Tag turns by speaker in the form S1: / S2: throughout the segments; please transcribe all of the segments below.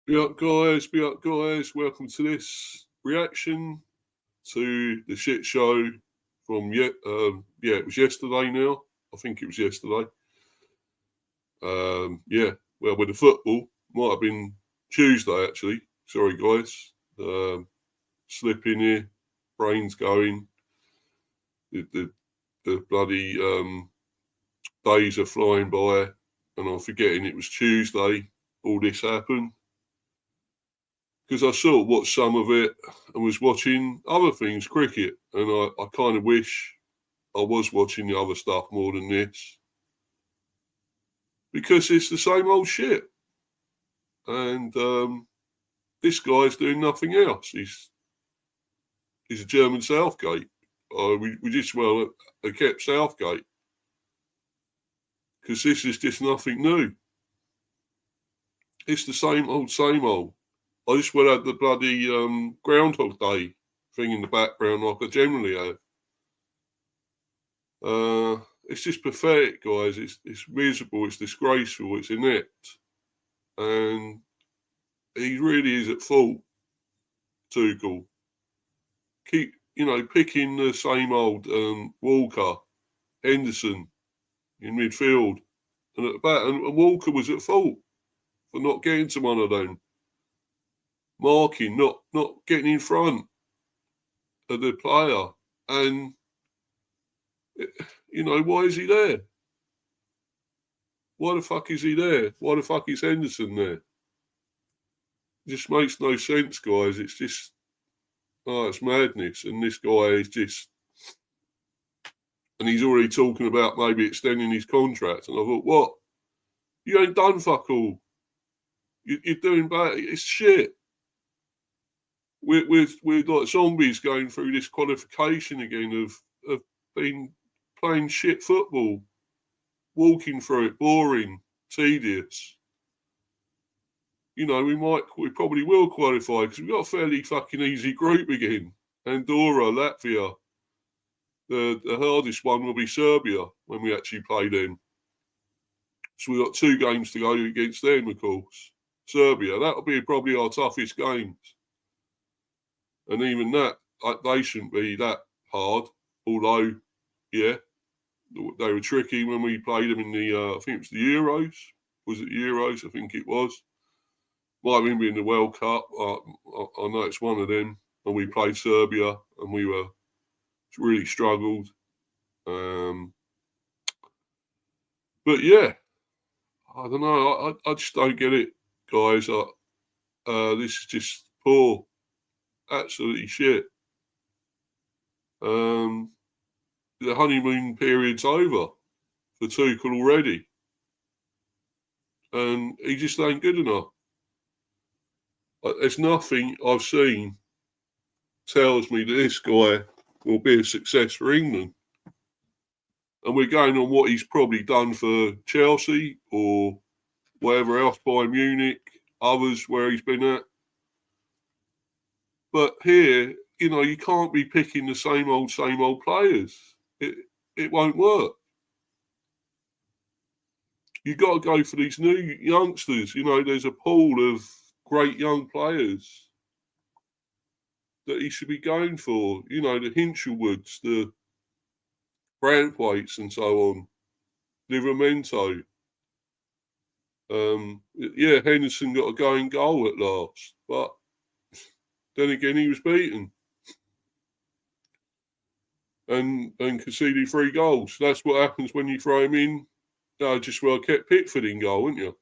S1: Be up, guys. Be up, guys. Welcome to this reaction to the shit show from it was yesterday. Now I think it was yesterday. Well, with the football, might have been Tuesday actually. Sorry, guys. Slipping here, brains going. The bloody days are flying by, and I'm forgetting it was Tuesday. All this happened. Because I sort of watched some of it and was watching other things, cricket, and I kind of wish I was watching the other stuff more than this. Because it's the same old shit. And this guy's doing nothing else. He's a German Southgate. We just, well, they kept Southgate. Because this is just nothing new. It's the same old. I just will have the bloody Groundhog Day thing in the background like I generally have. It's just pathetic, guys. It's miserable. It's disgraceful. It's inept. And he really is at fault, Tuchel. Keep, picking the same old Walker, Henderson in midfield. And at the back, and Walker was at fault for not getting to one of them. Marking, not getting in front of the player. And, why is he there? Why the fuck is he there? Why the fuck is Henderson there? It just makes no sense, guys. It's just, it's madness. And this guy is just, and he's already talking about maybe extending his contract. And I thought, what? You ain't done fuck all. You're doing bad. It's shit. We're like zombies going through this qualification again of being playing shit football, walking through it, boring, tedious. We probably will qualify because we've got a fairly fucking easy group again. Andorra, Latvia. The hardest one will be Serbia when we actually play them. So we've got 2 games to go against them, of course. Serbia, that'll be probably our toughest games. And even that, they shouldn't be that hard. Although, yeah, they were tricky when we played them in the, I think it was the Euros. Was it Euros? I think it was. Might have been in the World Cup. I know it's one of them. And we played Serbia and we really struggled. But yeah, I don't know. I just don't get it, guys. This is just poor. Absolutely shit. The honeymoon period's over for Tuchel already. And he just ain't good enough. There's nothing I've seen tells me that this guy will be a success for England. And we're going on what he's probably done for Chelsea or wherever else, Bayern Munich, others where he's been at. But here, you can't be picking the same old players. It won't work. You've got to go for these new youngsters. There's a pool of great young players that he should be going for. The Hinchwoods, the Brandthwaites and so on. Livramento. Henderson got a going goal at last. But then again, he was beaten. And conceded 3 goals. That's what happens when you throw him in. Just well kept Pickford in goal, wouldn't you?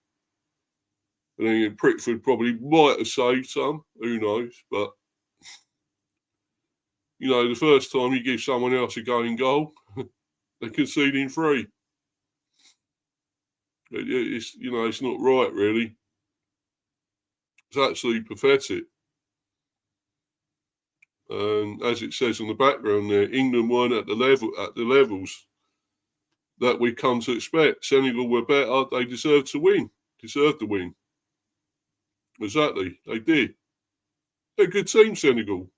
S1: And then Pickford probably might have saved some. Who knows? But, the first time you give someone else a going goal, they're conceding 3. It's not right, really. It's absolutely pathetic. And as it says on the background there, England weren't at the levels that we come to expect. Senegal were better. They deserved to win. Deserved to win. Exactly. They did. They're a good team, Senegal.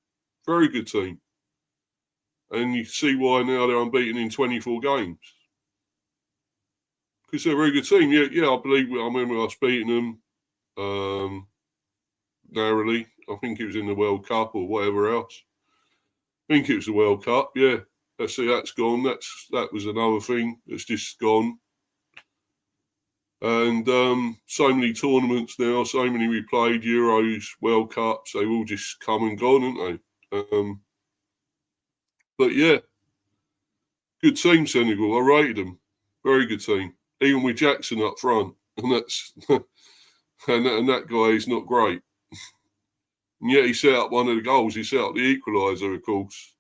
S1: Very good team. And you see why now they're unbeaten in 24 games. Because they're a very good team. Yeah, I remember us beating them. narrowly. I think it was in the World Cup or whatever else. I think it was the World Cup, yeah. That's gone. That was another thing that's just gone. And so many tournaments now, so many we played, Euros, World Cups, they've all just come and gone, haven't they? But yeah, good team, Senegal. I rated them. Very good team. Even with Jackson up front. And that's and that guy is not great. And yet he set up one of the goals. He set up the equaliser, of course.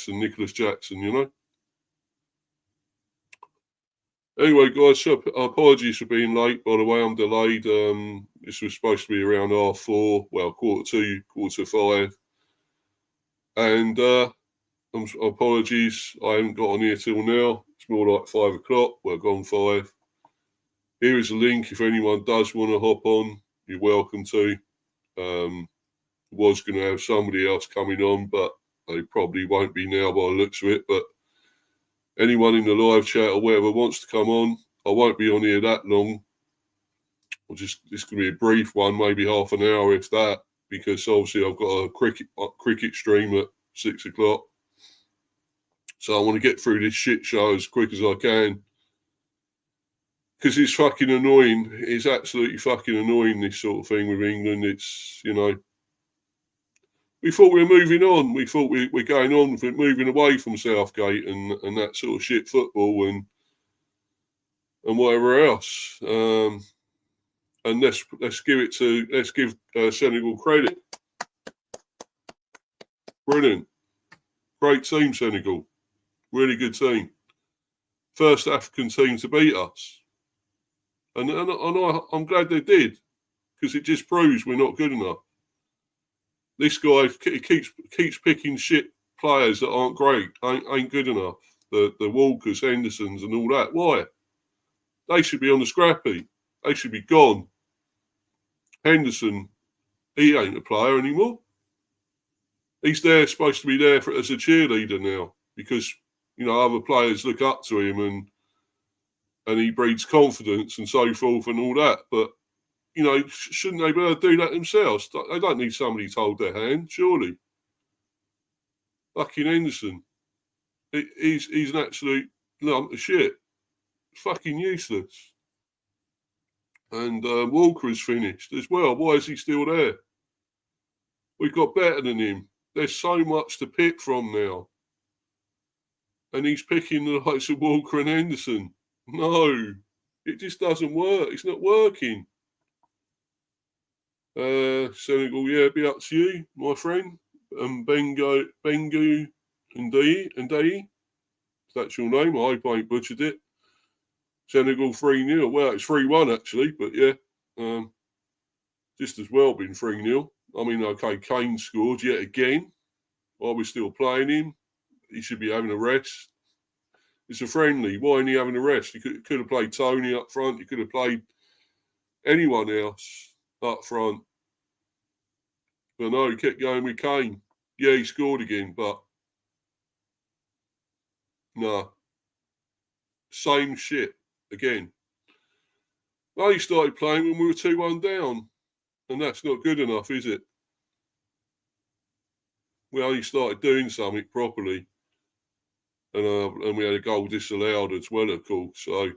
S1: Nicholas Jackson, you know. Anyway, guys, apologies for being late. By the way, I'm delayed. This was supposed to be around 4:30. Well, 4:45, 4:45. And apologies, I haven't got on here till now. It's more like 5 o'clock. Well, gone 5. Here is a link. If anyone does want to hop on, you're welcome to. Was going to have somebody else coming on, but they probably won't be now by the looks of it. But anyone in the live chat or whatever wants to come on, I won't be on here that long. This going to be a brief one, maybe half an hour, if that, because obviously I've got a cricket stream at 6 o'clock. So I want to get through this shit show as quick as I can. Because it's fucking annoying. It's absolutely fucking annoying, this sort of thing with England. It's, you know, we thought we were moving on. We thought we're going on with it, moving away from Southgate and that sort of shit football and whatever else. And let's give Senegal credit. Brilliant, great team, Senegal. Really good team. First African team to beat us, and I'm glad they did, because it just proves we're not good enough. This guy keeps picking shit players that aren't great, ain't good enough. The Walkers, Hendersons, and all that. Why? They should be on the scrappy. They should be gone. Henderson, he ain't a player anymore. He's supposed to be there as a cheerleader now, because, you know, other players look up to him and he breeds confidence and so forth and all that. But, you know, shouldn't they be able to do that themselves? They don't need somebody to hold their hand, surely. Fucking Henderson. He's an absolute lump of shit. Fucking useless. And Walker is finished as well. Why is he still there? We've got better than him. There's so much to pick from now. And he's picking the likes of Walker and Henderson. No, it just doesn't work. It's not working. Senegal, yeah, be up to you, my friend. Bengu Ndei. If that's your name, I hope I ain't butchered it. Senegal 3-0. Well, it's 3-1 actually, but yeah. Just as well been 3-0. I mean, okay, Kane scored yet again. While we're still playing him, he should be having a rest. It's a friendly. Why ain't he having a rest? You could have played Tony up front. You could have played anyone else up front. But no, he kept going with Kane. Yeah, he scored again, but no. Same shit again. Well, he started playing when we were 2-1 down. And that's not good enough, is it? We only started doing something properly. And we had a goal disallowed as well, of course. So,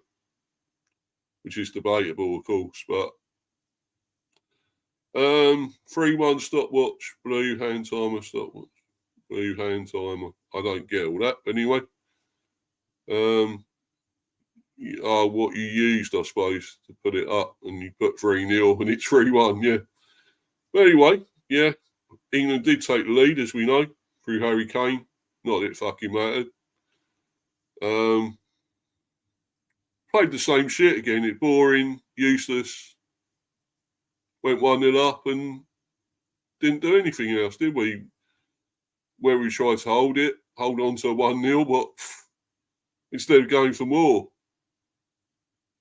S1: which is debatable, of course. But 3-1 stopwatch, blue hand timer, stopwatch, blue hand timer. I don't get all that. But anyway, what you used, I suppose, to put it up, and you put 3-0 and it's 3-1, yeah. But anyway, yeah, England did take the lead, as we know, through Harry Kane. Not that it fucking mattered. Played the same shit again. It's boring, useless. Went 1-0 up and didn't do anything else, did we? Where we tried to hold on to a 1-0, but instead of going for more,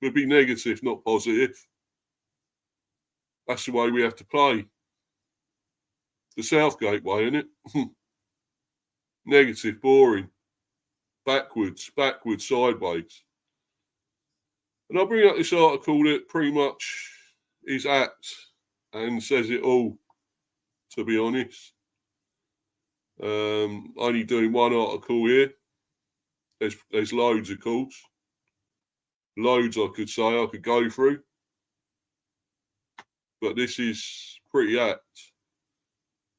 S1: we'd be negative, not positive. That's the way we have to play. The Southgate way, isn't it? Negative, boring. Backwards, sideways. And I'll bring up this article that pretty much is apt and says it all, to be honest. Only doing one article here. There's loads, of course. Loads I could say I could go through. But this is pretty apt.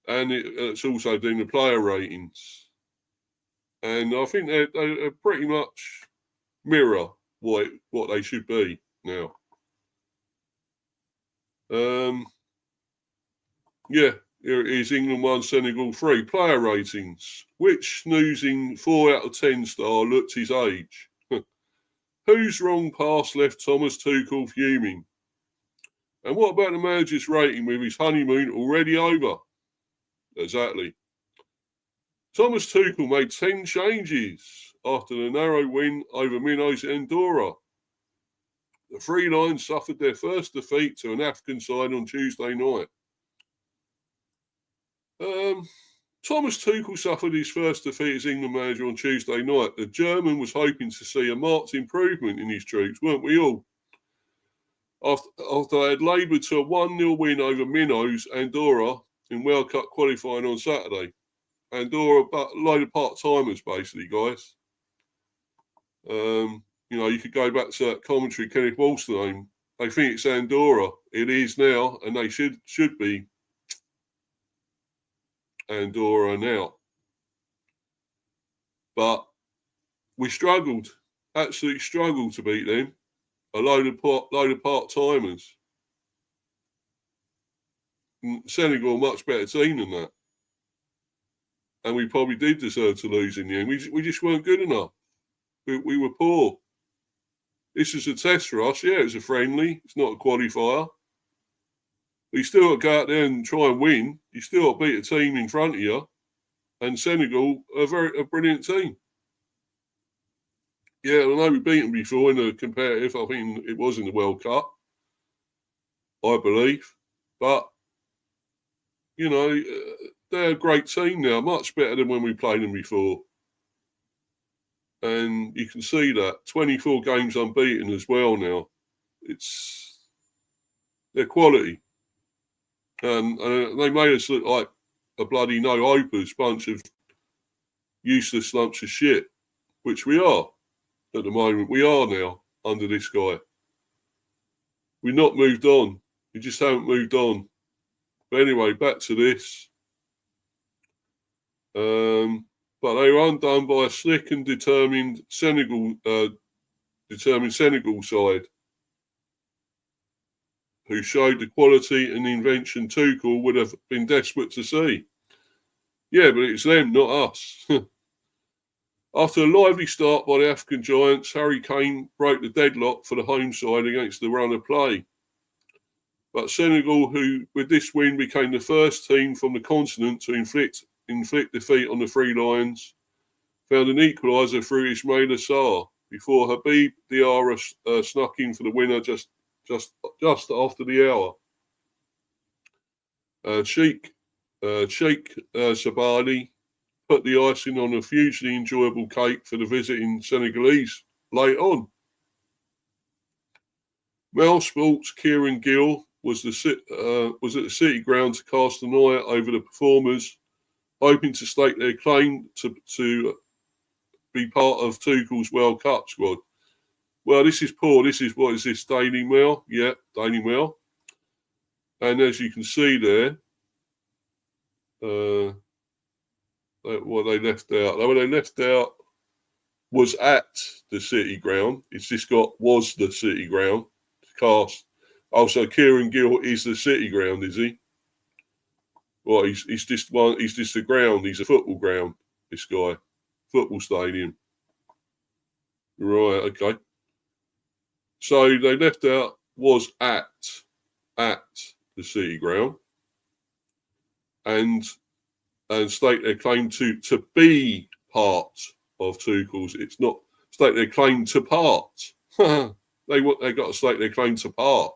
S1: And it's also doing the player ratings. And I think they pretty much mirror what they should be now. Yeah, here it is. England 1, Senegal 3. Player ratings. Which snoozing 4 out of 10 star looked his age? Whose wrong pass left Thomas Tuchel fuming? And what about the manager's rating with his honeymoon already over? Exactly. Thomas Tuchel made 10 changes after the narrow win over Minnows and Andorra. The Three Lions suffered their first defeat to an African side on Tuesday night. Thomas Tuchel suffered his first defeat as England manager on Tuesday night. The German was hoping to see a marked improvement in his troops, weren't we all? After they had laboured to a 1-0 win over Minnows and Andorra in World Cup qualifying on Saturday. Andorra, a load of part-timers, basically, guys. You could go back to that commentary, Kenneth Wolstenholme. They think it's Andorra. It is now, and they should be Andorra now. But we struggled, absolutely struggled to beat them. A load of part-timers. Senegal, a much better team than that. And we probably did deserve to lose in the end. We just weren't good enough. We were poor. This is a test for us. Yeah, it was a friendly. It's not a qualifier. But you still got to go out there and try and win. You still got to beat a team in front of you. And Senegal, a brilliant team. Yeah, I know we beat them before in a competitive. I think it was in the World Cup, I believe. But, they're a great team now, much better than when we played them before. And you can see that 24 games unbeaten as well now. They're quality. And they made us look like a bloody no-hopers, bunch of useless lumps of shit, which we are at the moment. We are now under this guy. We've not moved on. We just haven't moved on. But anyway, back to this. But they were undone by a slick and determined Senegal side, who showed the quality and invention Tuchel would have been desperate to see. Yeah, but it's them, not us. After a lively start by the African giants, Harry Kane broke the deadlock for the home side against the run of play. But Senegal, who with this win became the first team from the continent to inflict defeat on the Three Lions, found an equaliser through Ismaila Sarr before Habib Diarra snuck in for the winner just after the hour. Sheikh Sabali put the icing on a hugely enjoyable cake for the visiting Senegalese late on. Mel Sports' Kieran Gill was at the City Ground to cast an eye over the performers, hoping to stake their claim to be part of Tuchel's World Cup squad. Well, this is poor. This is, what is this, Daily Mail? Yeah, Daily Mail. And as you can see there, what they left out. What they left out was at the City Ground. It's just got was the City Ground cast. Also, Kieran Gill is the City Ground, is he? Well, he's just one. He's just a ground. He's a football ground. This guy, football stadium. Right. Okay. So they left out was at the City Ground, and state their claim to be part of Tuchel's. It's not state their claim to part. They got to state their claim to part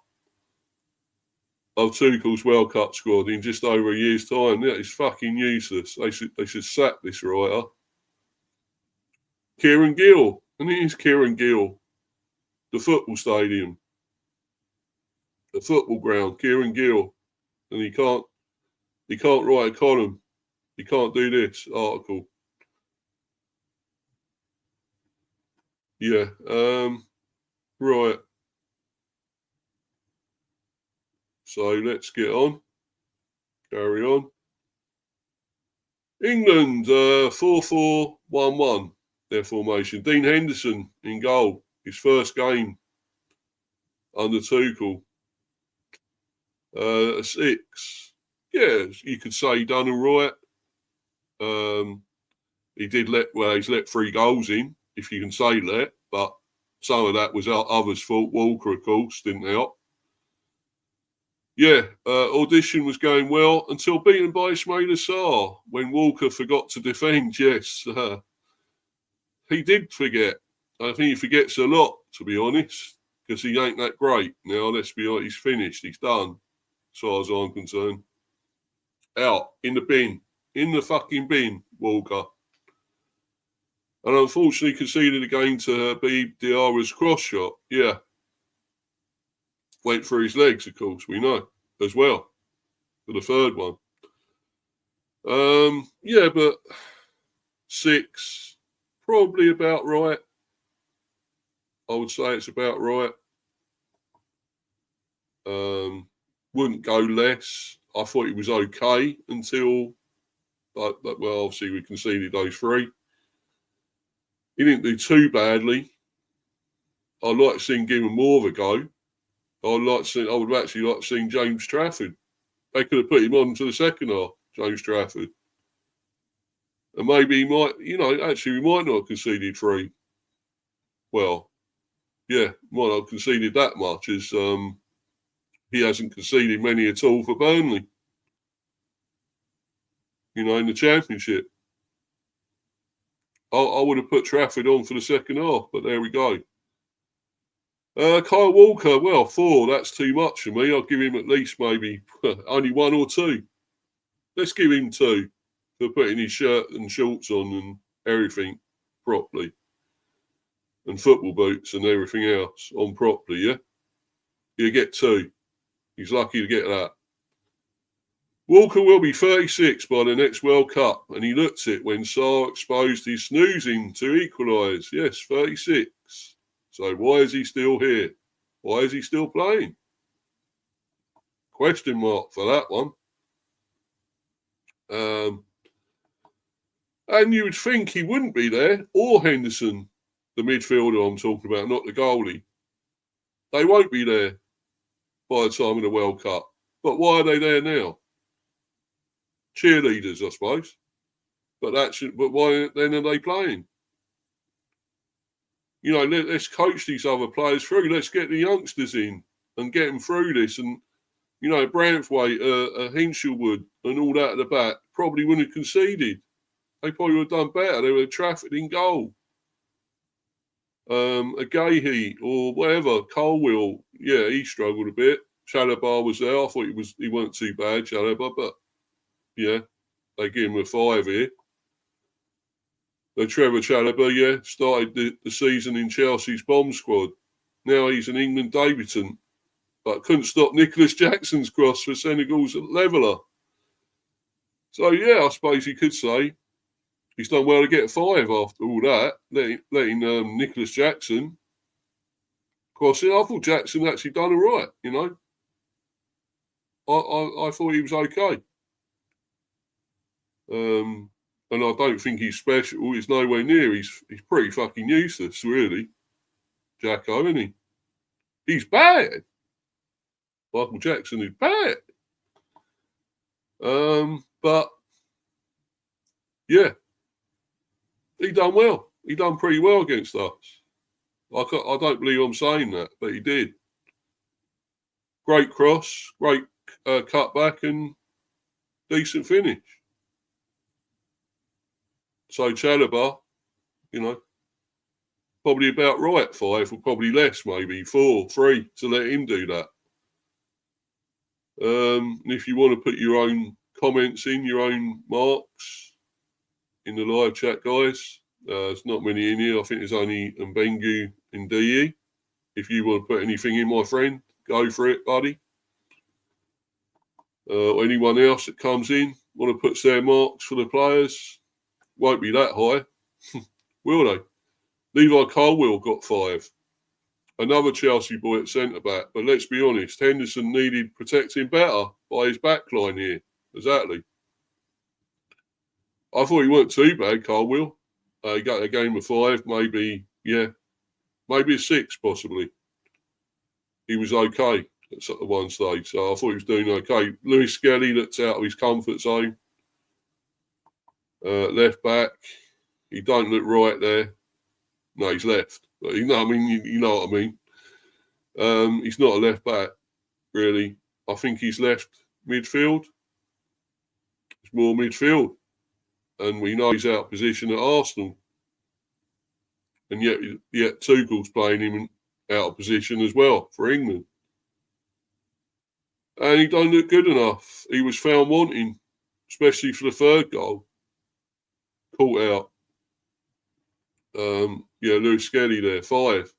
S1: of Tuchel's World Cup squad in just over a year's time. That is fucking useless. They should sack this writer. Kieran Gill, and it is Kieran Gill. The football stadium, the football ground. Kieran Gill. and he can't write a column. He can't do this article. Yeah. Right. So let's get on. Carry on. England 4-4-1-1. Their formation. Dean Henderson in goal. His first game under Tuchel. 6. Yeah, you could say he done all right. He did he's let 3 goals in, if you can say that, but some of that was others' fault. Walker, of course, didn't help. Yeah, audition was going well until beaten by Ismail Assar when Walker forgot to defend. Yes, he did forget. I think he forgets a lot, to be honest, because he ain't that great. Now, let's be honest, he's finished. He's done, as far as I'm concerned. Out, in the bin. In the fucking bin, Walker. And unfortunately conceded again to Habib Diarra's cross shot. Yeah. Went through his legs, of course, we know, as well, for the third one. Yeah, but 6, probably about right. I would say it's about right. Wouldn't go less. I thought he was okay until, well, obviously we conceded those 3. He didn't do too badly. I'd like to see him give him more of a go. I would actually like to see James Trafford. They could have put him on to the second half, James Trafford. And maybe he might, actually we might not have conceded 3. Well, yeah, might not have conceded that much as he hasn't conceded many at all for Burnley. In the Championship. I would have put Trafford on for the second half, but there we go. Kyle Walker, well, 4, that's too much for me. I'll give him at least maybe only 1 or 2. Let's give him 2 for putting his shirt and shorts on and everything properly. And football boots and everything else on properly, yeah? You get 2. He's lucky to get that. Walker will be 36 by the next World Cup, and he looked it when Sarr exposed his snoozing to equalise. Yes, 36. So why is he still here? Why is he still playing? Question mark for that one. And you would think he wouldn't be there, or Henderson, the midfielder I'm talking about, not the goalie. They won't be there by the time of the World Cup. But why are they there now? Cheerleaders, I suppose. But why then are they playing? Let's coach these other players through. Let's get the youngsters in and get them through this. And, Branthwaite, Hinshelwood and all that at the back probably wouldn't have conceded. They probably would have done better. They would have Trafford in goal. A Gahey or whatever, Colwill, yeah, he struggled a bit. Chalobah was there. I thought he wasn't too bad, Chalobah, but yeah, they give him a 5 here. Trevor Chalobah, yeah, started the season in Chelsea's bomb squad. Now he's an England debutant, but couldn't stop Nicholas Jackson's cross for Senegal's leveller. So, yeah, I suppose you could say he's done well to get a 5 after all that, letting Nicholas Jackson cross it. I thought Jackson actually done all right, I thought he was okay. And I don't think he's special. He's nowhere near. He's pretty fucking useless, really. Jacko, isn't he? He's bad. Michael Jackson is bad. But yeah, he done well. He done pretty well against us. I don't believe I'm saying that, but he did. Great cross, great cutback, and decent finish. So Chalobah, probably about right 5, or probably less, maybe 4, 3 to let him do that. And if you want to put your own comments in, your own marks in the live chat, guys, there's not many in here. I think there's only Mbengu and DE. If you want to put anything in, my friend, go for it, buddy. or anyone else that comes in, want to put their marks for the players, won't be that high, will they? Levi Colwill got 5. Another Chelsea boy at centre-back. But let's be honest, Henderson needed protecting better by his backline here. Exactly. I thought he weren't too bad, Colwill. He got a game of 5, maybe a 6 possibly. He was okay at one stage, so I thought he was doing okay. Lewis Skelly looked out of his comfort zone. Left back, he don't look right there. No, he's left. But you know what I mean. He's not a left back, really. I think he's left midfield. It's more midfield. And we know he's out of position at Arsenal. And yet Tuchel's playing him out of position as well for England. And he don't look good enough. He was found wanting, especially for the 3rd goal. Caught out. Lewis Skelly there, 5.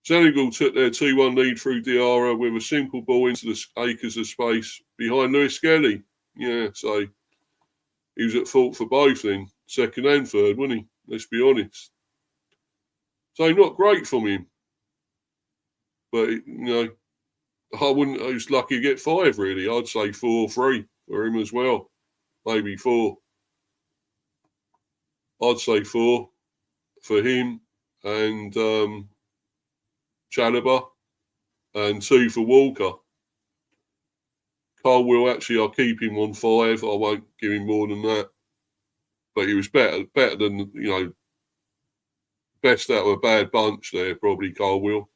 S1: Senegal took their 2-1 lead through Diarra with a simple ball into the acres of space behind Lewis Skelly. Yeah, so he was at fault for both then, 2nd and 3rd, wasn't he? Let's be honest. So not great from him. But, I was lucky to get 5, really. I'd say 4-3 for him as well. Maybe 4. I'd say 4 for him and Chalobah, and 2 for Walker. Colwill, actually, I'll keep him on 5. I won't give him more than that. But he was better than, best out of a bad bunch there, probably Colwill.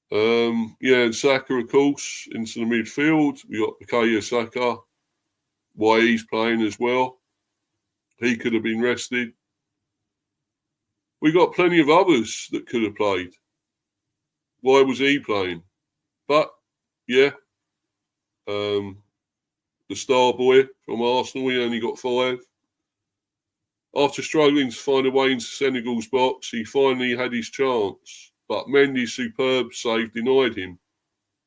S1: And Saka, of course, into the midfield. We got Bukayo Saka. Why he's playing as well. He could have been rested. We got plenty of others that could have played. Why was he playing? But, the star boy from Arsenal, he only got 5. After struggling to find a way into Senegal's box, he finally had his chance. But Mendy's superb save denied him.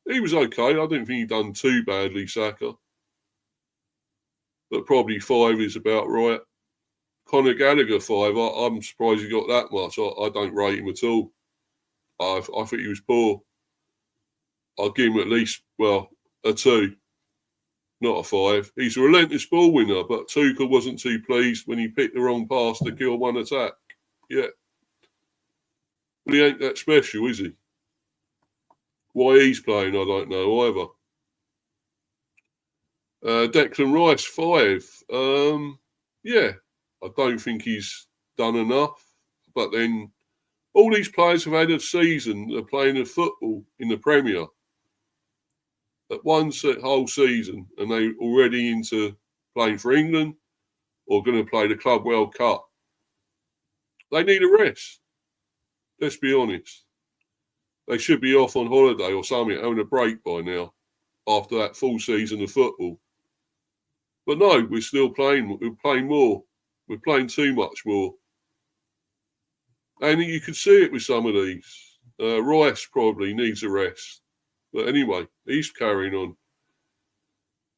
S1: He was okay. I don't think he done too badly, Saka. But probably 5 is about right. Conor Gallagher, 5. I'm surprised he got that much. I don't rate him at all. I think he was poor. I'll give him at least, a 2. Not a 5. He's a relentless ball winner, but Tuchel wasn't too pleased when he picked the wrong pass to kill one attack. Yeah. But he ain't that special, is he? Why he's playing, I don't know either. Declan Rice, 5. I don't think he's done enough. But then all these players have had a season. They're playing a football in the Premier. At one whole season, and they're already into playing for England or going to play the Club World Cup. They need a rest. Let's be honest. They should be off on holiday or something, having a break by now after that full season of football. But no, we're still playing. We're playing more. We're playing too much more. And you can see it with some of these. Rice probably needs a rest. But anyway, he's carrying on.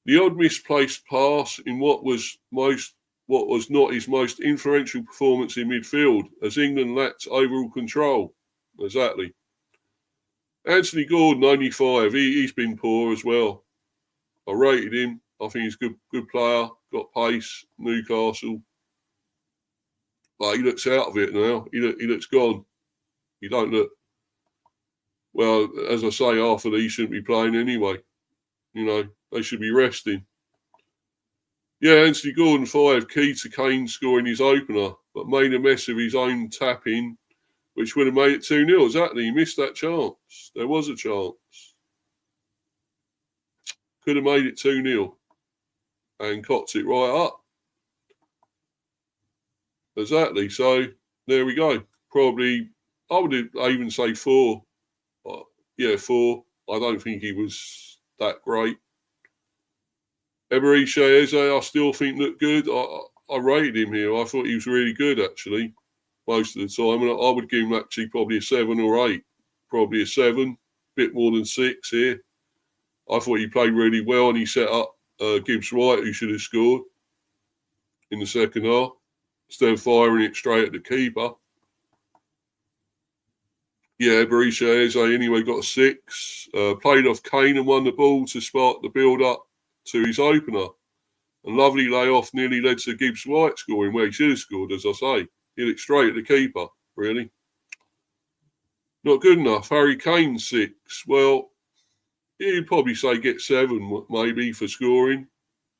S1: The odd misplaced pass in what was not his most influential performance in midfield, as England lacked overall control. Exactly. Anthony Gordon, only 5. He's been poor as well. I rated him. I think he's a good player. Got pace. Newcastle. But he looks out of it now. He looks gone. He don't look. Well, as I say, half of these shouldn't be playing anyway. They should be resting. Yeah, Anthony Gordon, 5. Key to Kane scoring his opener, but made a mess of his own tap-in, which would have made it 2-0. Exactly. He missed that chance. There was a chance. Could have made it 2-0 and cocked it right up. Exactly. So, there we go. Probably, I would even say 4. 4. I don't think he was that great. Eberechi Eze, I still think looked good. I rated him here. I thought he was really good, actually, most of the time. And I would give him actually probably a 7 or 8. Probably a 7. Bit more than 6 here. I thought he played really well, and he set up Gibbs White, who should have scored in the second half, instead of firing it straight at the keeper. Yeah, Berisha Eze anyway got a 6. Played off Kane and won the ball to spark the build-up to his opener. A lovely layoff nearly led to Gibbs White scoring where he should have scored, as I say. Hit it straight at the keeper, really. Not good enough. Harry Kane 6. Well, you'd probably say get 7 maybe for scoring.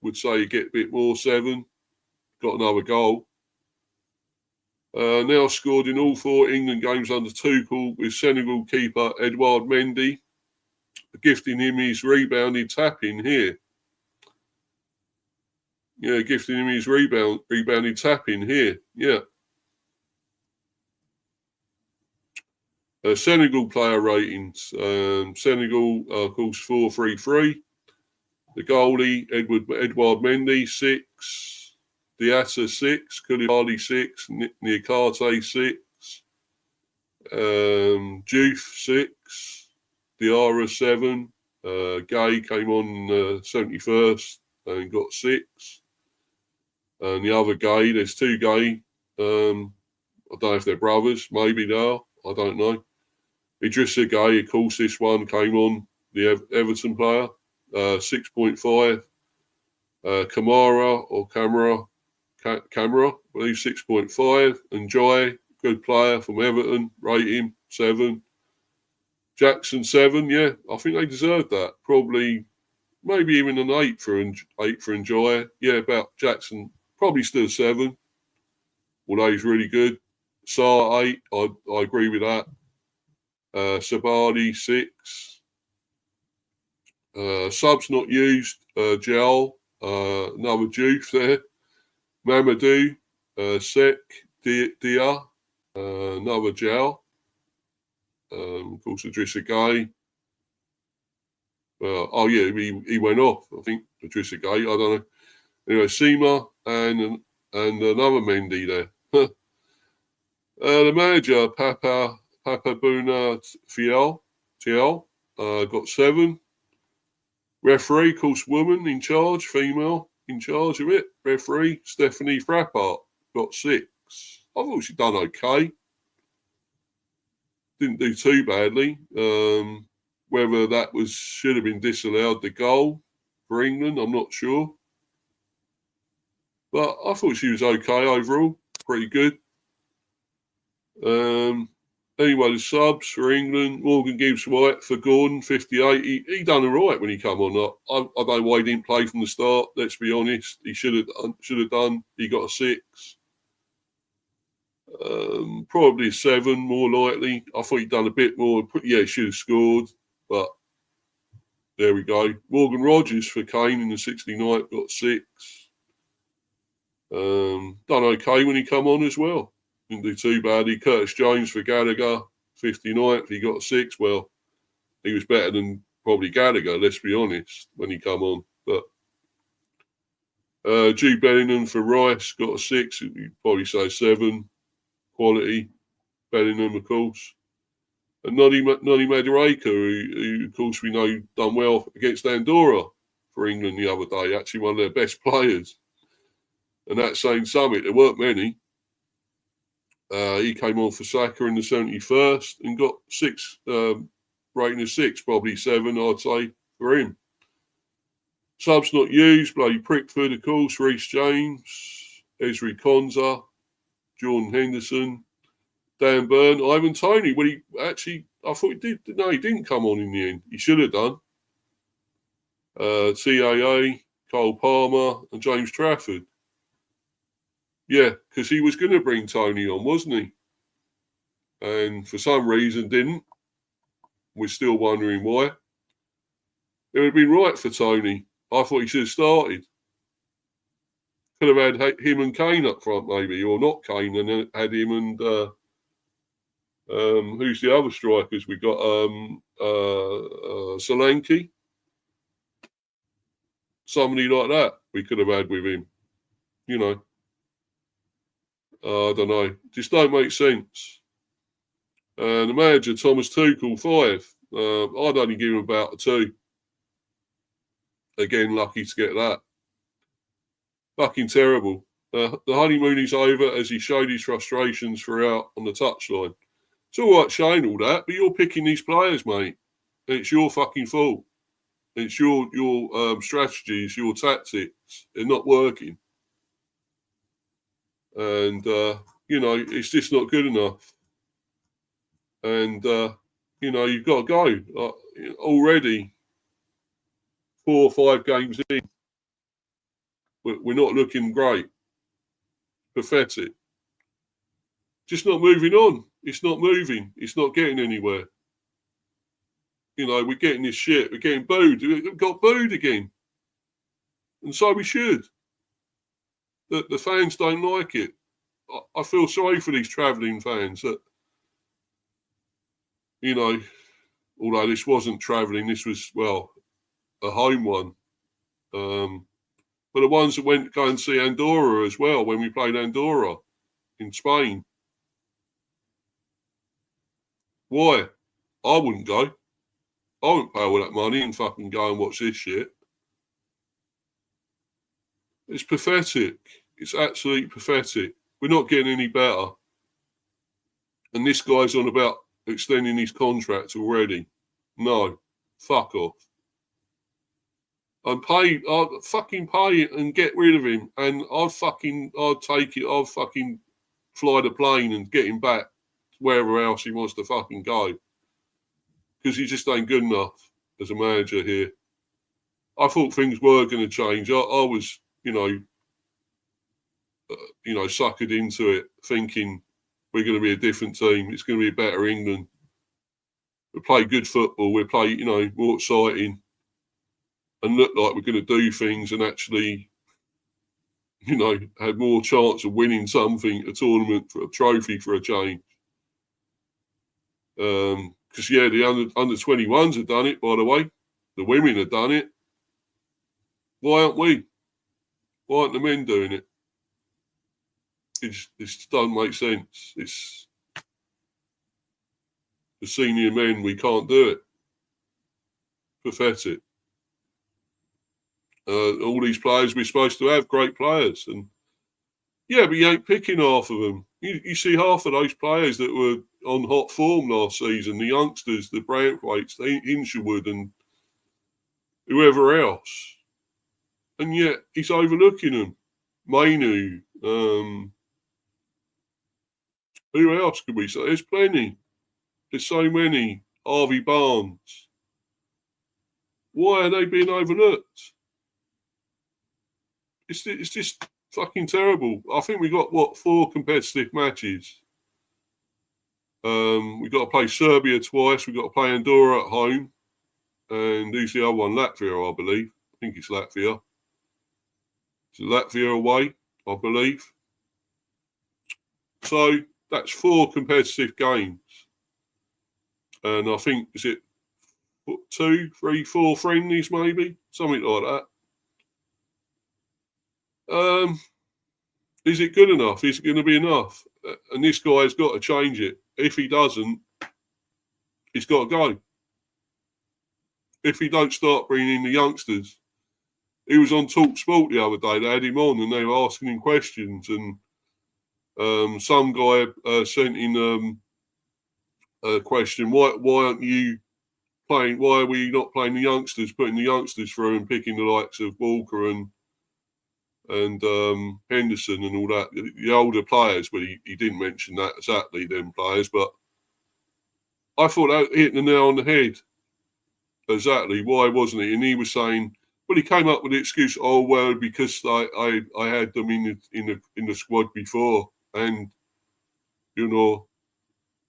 S1: Would say get a bit more, 7. Got another goal. Now scored in all 4 England games under Tuchel with Senegal keeper Edouard Mendy, gifting him his rebounded tap-in here. Yeah, gifting him his rebounded tap-in here. Yeah. Senegal player ratings. Senegal, of course, 4-3-3. The goalie, Edouard Mendy, 6. Diatta 6, Koulibaly 6, Niakate 6, Diouf 6, Diarra 7, Gay came on 71st and got 6, and the other Gay, there's 2 Gay, I don't know if they're brothers, maybe they are, I don't know. Idrissa Gay, of course, this one came on, the Everton player, 6.5, Camera, I believe 6.5, and Joy, good player from Everton, rate him 7. Jackson 7, yeah, I think they deserved that. Probably, maybe even an 8 for Joy. Yeah, about Jackson, probably still 7, although he's really good. Sarr 8, I agree with that. Sabadi 6. Subs not used. Gel, another Diouf there. Mamadou, Sek, Dia, another Gel. Of course, Idrissa Gay. He went off, I think, Idrissa Gay, I don't know. Anyway, Seema and another Mendy there. The manager, Papa Buna Tiel, got 7. Referee, of course, woman in charge, female in charge of it. Referee, Stephanie Frappart, got 6. I thought she'd done okay. Didn't do too badly. Whether that should have been disallowed, the goal for England, I'm not sure. But I thought she was okay overall. Pretty good. Anyway, the subs for England, Morgan Gibbs White for Gordon, 58. He done all right when he come on. I don't know why he didn't play from the start, let's be honest. He should have done. He got a 6. Probably a 7, more likely. I thought he'd done a bit more. Yeah, he should have scored, but there we go. Morgan Rogers for Kane in the 69th got 6. Done okay when he come on as well. Didn't do too badly. Curtis Jones for Gallagher, 59th. He got 6. Well, he was better than probably Gallagher, let's be honest, when he come on. But Jude Bellingham for Rice got a 6. You'd probably say 7. Quality. Bellingham, of course. And Noddy Madueke, who, of course, we know done well against Andorra for England the other day. Actually, one of their best players. And that same summit, there weren't many. He came on for Saka in the 71st and got 6, rating of 6, probably 7, I'd say, for him. Subs not used, bloody Prickford, of course, Reece James, Ezri Konza, Jordan Henderson, Dan Burn, Ivan Toney. Well, I thought he did. No, he didn't come on in the end. He should have done. TAA, Cole Palmer, and James Trafford. Yeah, because he was going to bring Toney on, wasn't he? And for some reason didn't. We're still wondering why. It would have been right for Toney. I thought he should have started. Could have had him and Kane up front, maybe, or not Kane, and then had him and who's the other strikers we got? Solanke. Somebody like that we could have had with him. You know. I don't know. Just don't make sense. The manager, Thomas Tuchel, 5. I'd only give him about a 2. Again, lucky to get that. Fucking terrible. The honeymoon is over as he showed his frustrations throughout on the touchline. It's all right showing all that, but you're picking these players, mate. And it's your fucking fault. It's your strategies, your tactics. They're not working. And, it's just not good enough. And, you've got to go. Already 4 or 5 games in, we're not looking great. Pathetic. Just not moving on. It's not moving. It's not getting anywhere. We're getting this shit. We're getting booed. We've got booed again. And so we should. The fans don't like it. I feel sorry for these travelling fans that, although this wasn't travelling, this was, a home one. But the ones that went to go and see Andorra as well, when we played Andorra in Spain. Why? I wouldn't go. I wouldn't pay all that money and fucking go and watch this shit. It's pathetic. It's absolutely pathetic. We're not getting any better. And this guy's on about extending his contract already. No. Fuck off. I'd fucking pay it and get rid of him. And I'd take it. I'd fucking fly the plane and get him back wherever else he wants to fucking go. Because he just ain't good enough as a manager here. I thought things were going to change. I was, suckered into it, thinking we're going to be a different team. It's going to be a better England. We play good football. We play, more exciting, and look like we're going to do things and actually, have more chance of winning something, a tournament, for a trophy for a change. Because, the under 21s have done it, by the way. The women have done it. Why aren't we? Why aren't the men doing it? It just doesn't make sense. It's the senior men, we can't do it. Pathetic. All these players we're supposed to have, great players. And yeah, but you ain't picking half of them. You see half of those players that were on hot form last season, the youngsters, the Brantwaits, the Hinshelwood and whoever else. And yet he's overlooking them. Mainu. Who else could we say? There's plenty. There's so many. Harvey Barnes. Why are they being overlooked? It's just fucking terrible. I think we got, 4 competitive matches. We got to play Serbia twice. We got to play Andorra at home. And who's the other one? Latvia, I believe. I think it's Latvia. It's Latvia away, I believe. So that's 4 competitive games. And I think, is it 2, 3, 4 friendlies maybe? Something like that. Is it good enough? Is it going to be enough? And this guy's got to change it. If he doesn't, he's got to go. If he don't start bringing in the youngsters. He was on Talk Sport the other day. They had him on and they were asking him questions. And some guy sent in a question, why aren't you playing? Why are we not playing the youngsters, putting the youngsters through and picking the likes of Walker and Henderson and all that, the older players? Well, he didn't mention that exactly, them players, but I thought that hit the nail on the head. Exactly. Why wasn't he? And he was saying, well, he came up with the excuse, because I had them in the squad before, and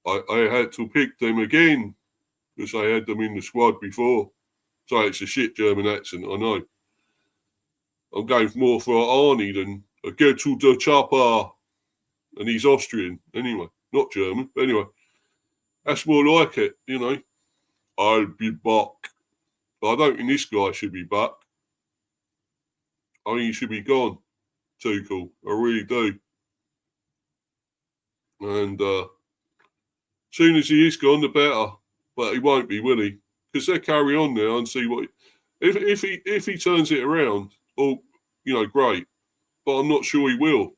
S1: I had to pick them again because I had them in the squad before. So it's a shit German accent, I know. I'm going more for Arnie than a go to the chopper. And he's Austrian, anyway, not German. But anyway, that's more like it, I'll be back. But I don't think this guy should be back. I think he should be gone, Tuchel. I really do. And as soon as he is gone, the better. But he won't be, will he? Because they'll carry on now and see what... If he turns it around, oh, great. But I'm not sure he will.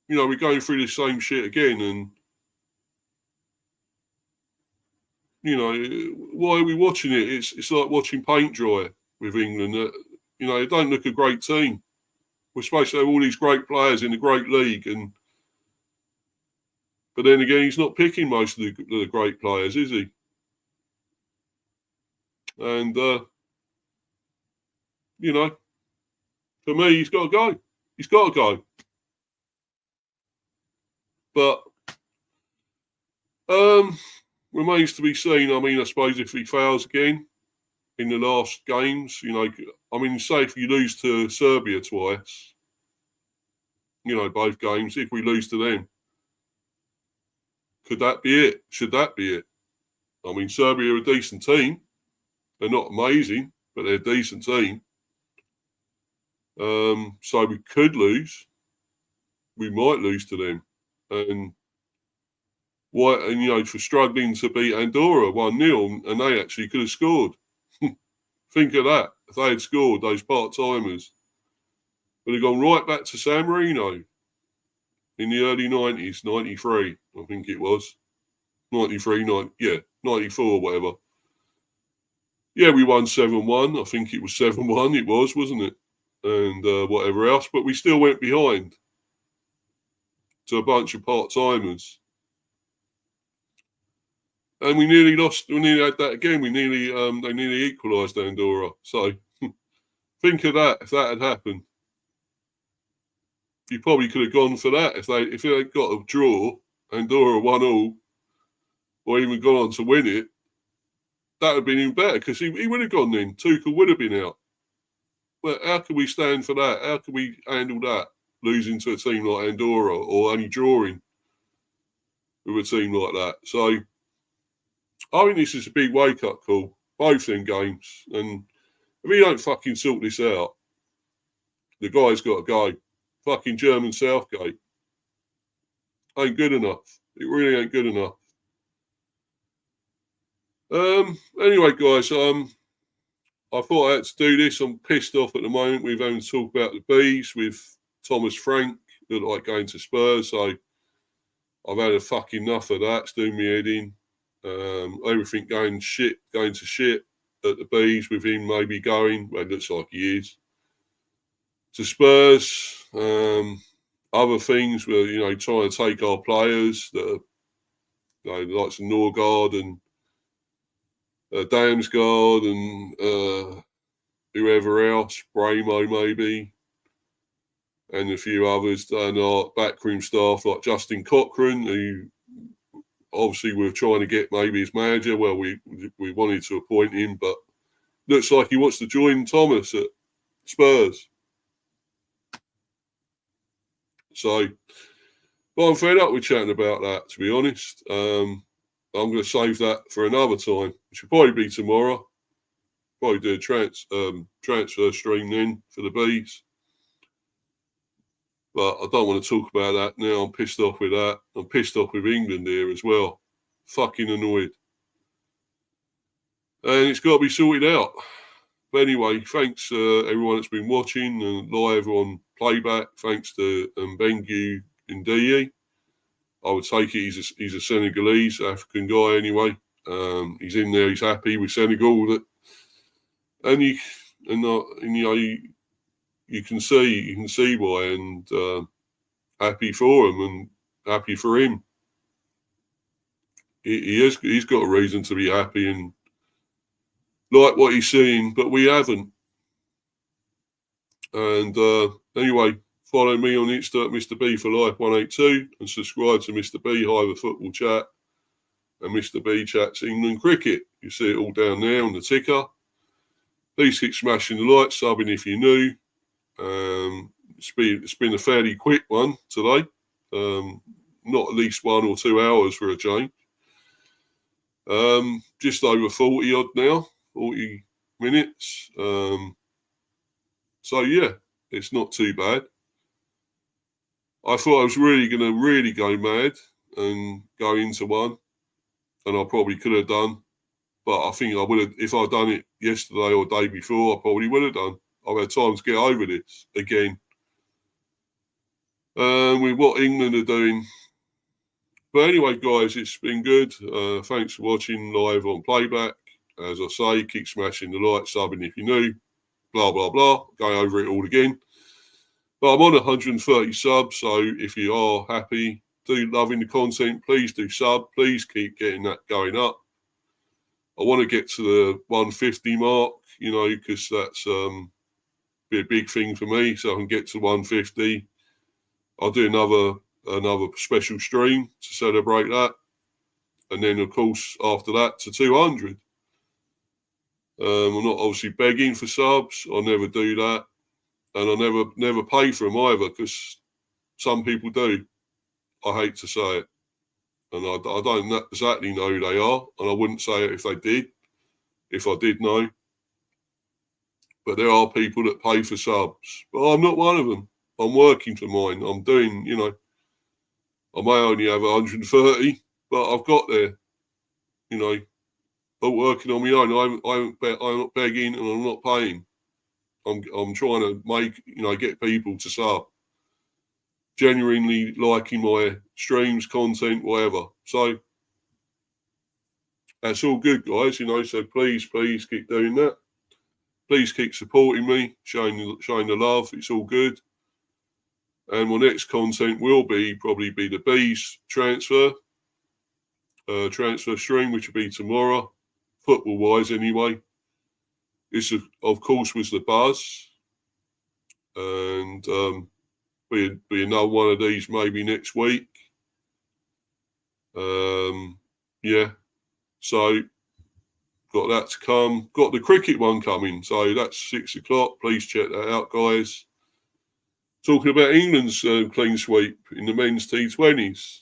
S1: We're going through the same shit again, and why are we watching it? It's like watching paint dry with England. They don't look a great team. We're supposed to have all these great players in a great league, but then again, he's not picking most of the great players, is he? And for me, he's got to go. He's got to go. But remains to be seen. I mean, I suppose if he fails again in the last games, say if you lose to Serbia twice, both games, if we lose to them, could that be it? Should that be it? I mean, Serbia are a decent team. They're not amazing, but they're a decent team. So we could lose. We might lose to them. And for struggling to beat Andorra 1-0, and they actually could have scored. Think of that. If they had scored, those part-timers would have gone right back to San Marino in the early 90s, 93, I think it was. 93, 94, whatever. Yeah, we won 7-1. I think it was 7-1, it was, wasn't it? And whatever else. But we still went behind to a bunch of part-timers. And we nearly lost. We nearly had that again. They nearly equalised Andorra. So think of that. If that had happened, you probably could have gone for that. If they had got a draw, Andorra 1-1, or even gone on to win it, that would have been even better because he would have gone then. Tuchel would have been out. Well, how can we stand for that? How can we handle that? Losing to a team like Andorra or only drawing with a team like that. So I think this is a big wake-up call, both them games. And if he don't fucking sort this out, the guy's got to go. Fucking German Southgate. Ain't good enough. It really ain't good enough. Anyway, guys, I thought I had to do this. I'm pissed off at the moment. We've having to talk about the Bees with Thomas Frank, that like going to Spurs. So I've had a fucking enough of that. It's doing me head in. Everything going to shit at the Bees with him maybe going. Well, it looks like he is. To Spurs, other things were, trying to take our players that are, like some Norgard and Damsgaard and whoever else, Bramo maybe, and a few others, and our backroom staff like Justin Cochrane, who obviously we're trying to get maybe his manager. Well, we wanted to appoint him, but looks like he wants to join Thomas at Spurs. So, well, I'm fed up with chatting about that, to be honest. I'm going to save that for another time, which will probably be tomorrow. Probably do a transfer stream then for the Bees. But I don't want to talk about that now. I'm pissed off with that. I'm pissed off with England here as well. Fucking annoyed. And it's got to be sorted out. But anyway, thanks everyone that's been watching and live on playback. Thanks to Mbengue Ndiaye. I would take it he's a Senegalese, African guy anyway. He's in there, he's happy with Senegal. You can see why, and happy for him and happy for him. He's got a reason to be happy and like what he's seeing, but we haven't. And anyway, follow me on Insta at Mr. B for Life 182 and subscribe to Mr. B Hive Football Chat and Mr. B Chats England Cricket. You see it all down there on the ticker. Please keep smashing the likes, subbing if you're new. It's been a fairly quick one today. Not at least 1 or 2 hours for a change. Just over 40 odd now, 40 minutes. So yeah, it's not too bad. I thought I was really going to go mad and go into one, and I probably could have done. But I think I would have, if I'd done it yesterday or day before, I probably would have done. I've had time to get over this again. With what England are doing. But anyway, guys, it's been good. Thanks for watching live on playback. As I say, keep smashing the like, subbing if you're new. Blah, blah, blah. Going over it all again. But I'm on 130 subs, so if you are happy, loving the content, please do sub. Please keep getting that going up. I want to get to the 150 mark, because that's be a big thing for me. So I can get to 150. I'll do another special stream to celebrate that. And then, of course, after that to 200. I'm not obviously begging for subs. I'll never do that. And I never pay for them either, because some people do. I hate to say it. And I don't exactly know who they are. And I wouldn't say it if they did, if I did know. But there are people that pay for subs. But I'm not one of them. I'm working for mine. I'm doing, I may only have 130, but I've got there. I'm working on my own. I'm not begging and I'm not paying. I'm trying to make, get people to sub. Genuinely liking my streams, content, whatever. So that's all good, guys. So please keep doing that. Please keep supporting me, showing the love. It's all good. And my next content will probably be the Bees transfer stream, which will be tomorrow, football-wise anyway. This, of course, was the buzz. And be another one of these maybe next week. Yeah. So got that to come. Got the cricket one coming. So that's 6 o'clock. Please check that out, guys. Talking about England's clean sweep in the men's T20s.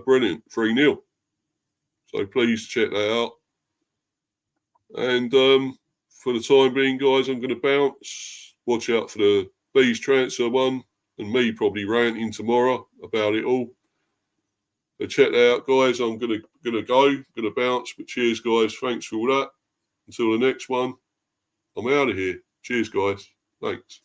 S1: Brilliant. 3-0. So please check that out. And for the time being, guys, I'm going to bounce. Watch out for the Bees transfer one. And me probably ranting tomorrow about it all. So check that out, guys. I'm going to bounce. But cheers, guys. Thanks for all that. Until the next one, I'm out of here. Cheers, guys. Thanks.